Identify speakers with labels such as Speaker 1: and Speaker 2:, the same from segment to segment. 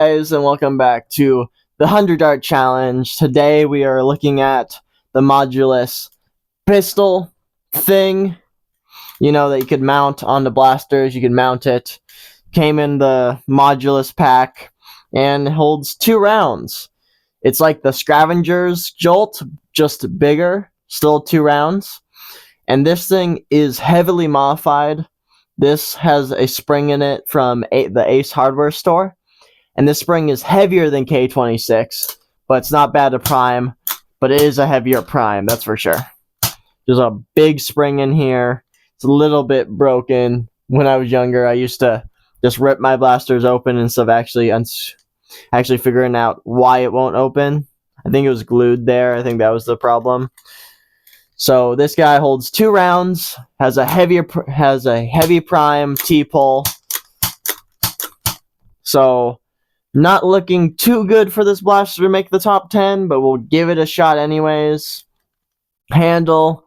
Speaker 1: Guys, and welcome back to the 100 Dart Challenge. Today we are looking at the modulus pistol thing, that you could mount on the blasters. You could mount it. Came in the modulus pack and holds 2 rounds. It's like the Scavenger's Jolt, just bigger, still 2 rounds. And this thing is heavily modified. This has a spring in it from the Ace hardware store. And this spring is heavier than K26, but it's not bad to prime, but it is a heavier prime, that's for sure. There's a big spring in here. It's a little bit broken. When I was younger, I used to just rip my blasters open instead of actually figuring out why it won't open. I think it was glued there. I think that was the problem. So this guy holds 2 rounds, has a heavy prime T-pull. So not looking too good for this blaster to make the top 10, but we'll give it a shot anyways. Handle's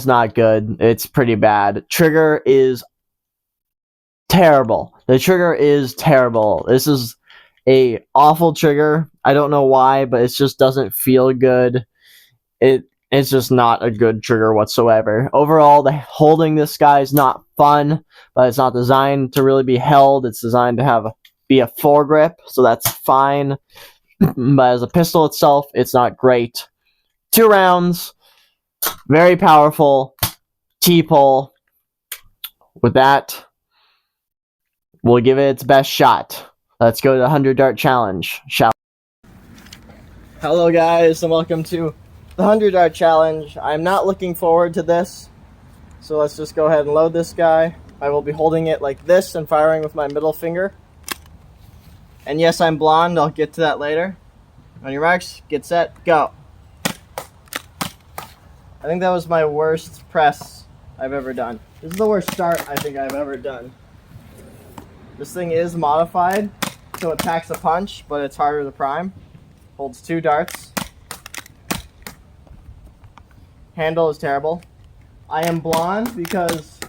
Speaker 1: not good. It's pretty bad. Trigger is terrible. The trigger is terrible. This is a awful trigger. I don't know why, but it just doesn't feel good. It's just not a good trigger whatsoever. Overall, holding this guy is not fun, but it's not designed to really be held. It's designed to be a foregrip, so that's fine. But as a pistol itself, it's not great. 2 rounds, very powerful, T-pull. With that, we'll give it its best shot. Let's go to the 100 Dart Challenge, shall we? Hello guys, and welcome to the 100 Dart Challenge. I'm not looking forward to this, so let's just go ahead and load this guy. I will be holding it like this and firing with my middle finger. And yes, I'm blonde. I'll get to that later. On your marks, get set, go. I think that was my worst press I've ever done. This is the worst start I think I've ever done. This thing is modified, so it packs a punch, but it's harder to prime. Holds 2 darts. Handle is terrible. I am blonde because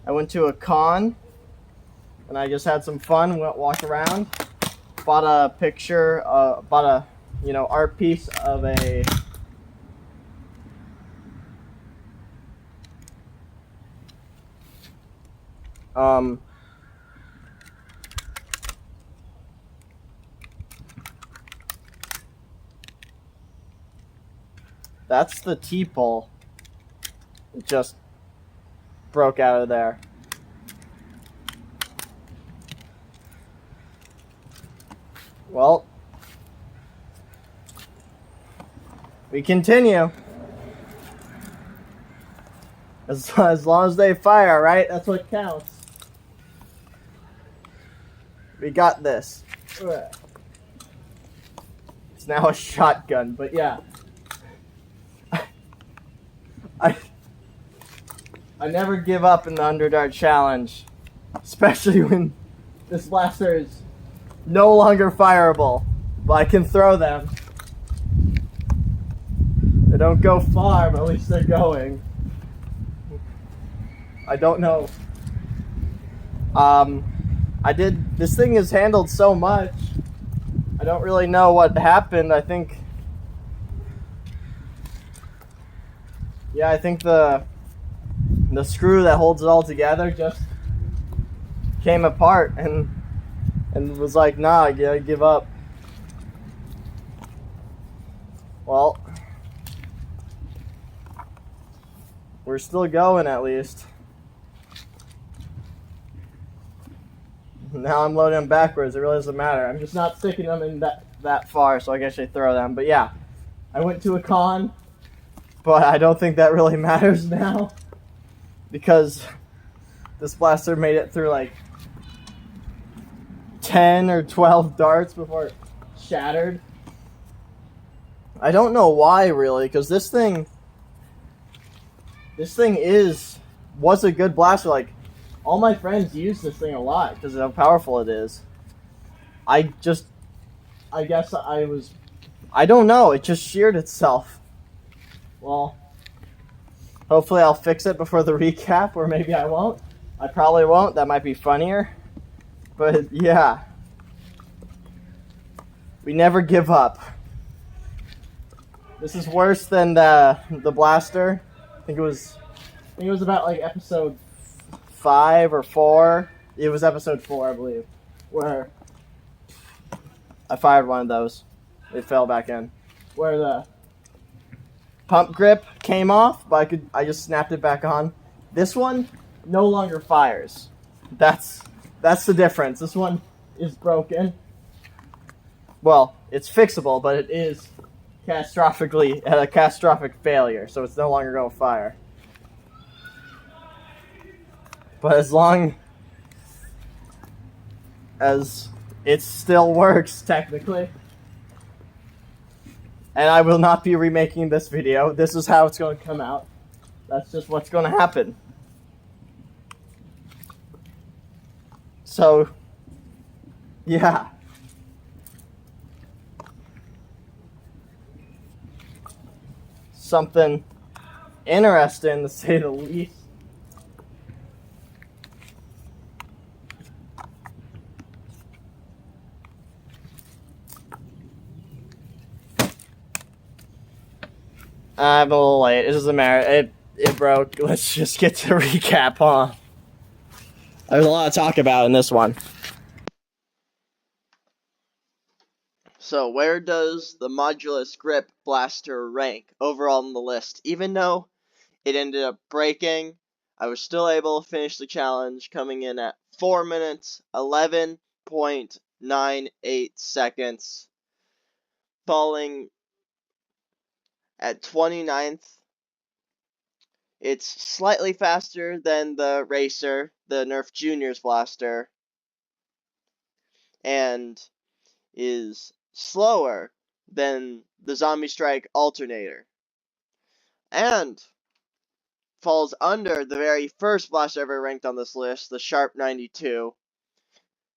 Speaker 1: I went to a con and I just had some fun, walked around, bought a picture, bought a art piece of a that's the T-pull. It just broke out of there. Well, we continue. As long as they fire, right? That's what counts. We got this. It's now a shotgun, but yeah. I never give up in the 100 Dart Challenge, especially when this blaster is no longer fireable, but I can throw them. They don't go far, but at least they're going. I don't know. This thing is handled so much, I don't really know what happened. I think the screw that holds it all together just came apart and was like, nah, I gotta give up. Well, we're still going at least. Now I'm loading them backwards. It really doesn't matter. I'm just not sticking them in that far, so I guess I throw them. But yeah, I went to a con, but I don't think that really matters now because this blaster made it through like 10 or 12 darts before it shattered. I don't know why really, because this thing was a good blaster. Like, all my friends use this thing a lot because of how powerful it is. I guess I don't know, it just sheared itself. Well, hopefully I'll fix it before the recap, or maybe I won't. I probably won't. That might be funnier. But yeah. We never give up. This is worse than the blaster. I think it was about like episode 5 or 4. It was episode 4, I believe, where I fired one of those. It fell back in. Where the pump grip came off, but I just snapped it back on. This one no longer fires. That's the difference. This one is broken. Well, it's fixable, but it is a catastrophic failure, so it's no longer going to fire. But as long as it still works, technically, and I will not be remaking this video, this is how it's going to come out. That's just what's going to happen. So, yeah. Something interesting, to say the least. I'm a little late. It doesn't matter. It broke. Let's just get to recap, huh? There's a lot to talk about in this one. So, where does the Modulus Grip Blaster rank overall on the list? Even though it ended up breaking, I was still able to finish the challenge, coming in at 4 minutes, 11.98 seconds, falling at 29th. It's slightly faster than the Racer, the Nerf Juniors Blaster, and is slower than the Zombie Strike Alternator, and falls under the very first blaster ever ranked on this list, the Sharp 92.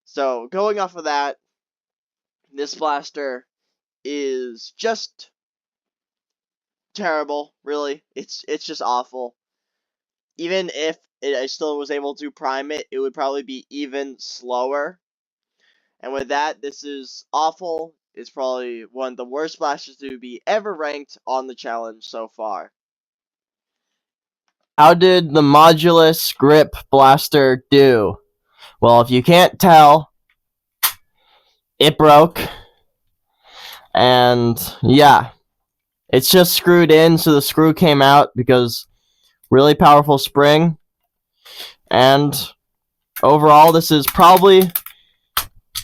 Speaker 1: So, going off of that, this blaster is just terrible, really. It's just awful. Even if I still was able to prime it, it would probably be even slower. And with that, this is awful. It's probably one of the worst blasters to be ever ranked on the challenge so far. How did the Modulus Grip Blaster do? Well, if you can't tell, it broke. And yeah, it's just screwed in, so the screw came out because really powerful spring. And overall, this is probably,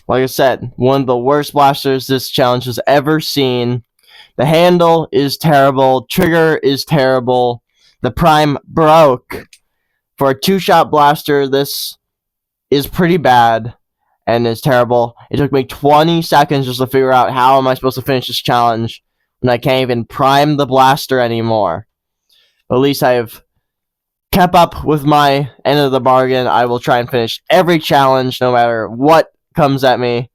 Speaker 1: like I said, one of the worst blasters this challenge has ever seen. The handle is terrible. Trigger is terrible. The prime broke. For a 2-shot blaster, this is pretty bad and is terrible. It took me 20 seconds just to figure out how am I supposed to finish this challenge when I can't even prime the blaster anymore. At least I've kept up with my end of the bargain. I will try and finish every challenge no matter what comes at me.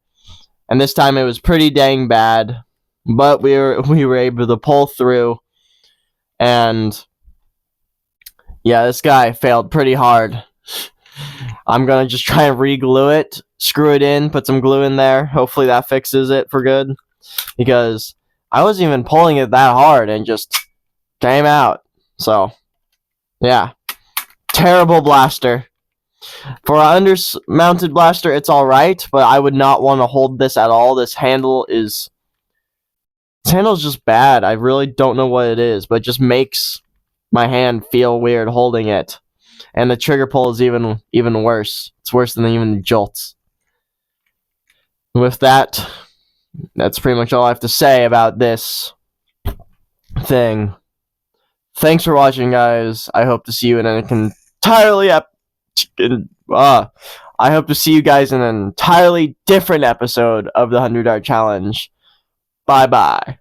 Speaker 1: And this time it was pretty dang bad. But we were able to pull through. And yeah, this guy failed pretty hard. I'm going to just try and re-glue it, screw it in, put some glue in there. Hopefully that fixes it for good. Because I wasn't even pulling it that hard and just came out. So, yeah. Terrible blaster. For an undermounted blaster, it's alright, but I would not want to hold this at all. This handle is just bad. I really don't know what it is, but it just makes my hand feel weird holding it. And the trigger pull is even worse. It's worse than even the jolts. With that, that's pretty much all I have to say about this thing. Thanks for watching, guys. I hope to see you in an entirely I hope to see you guys in an entirely different episode of the 100 Dart Challenge. Bye bye.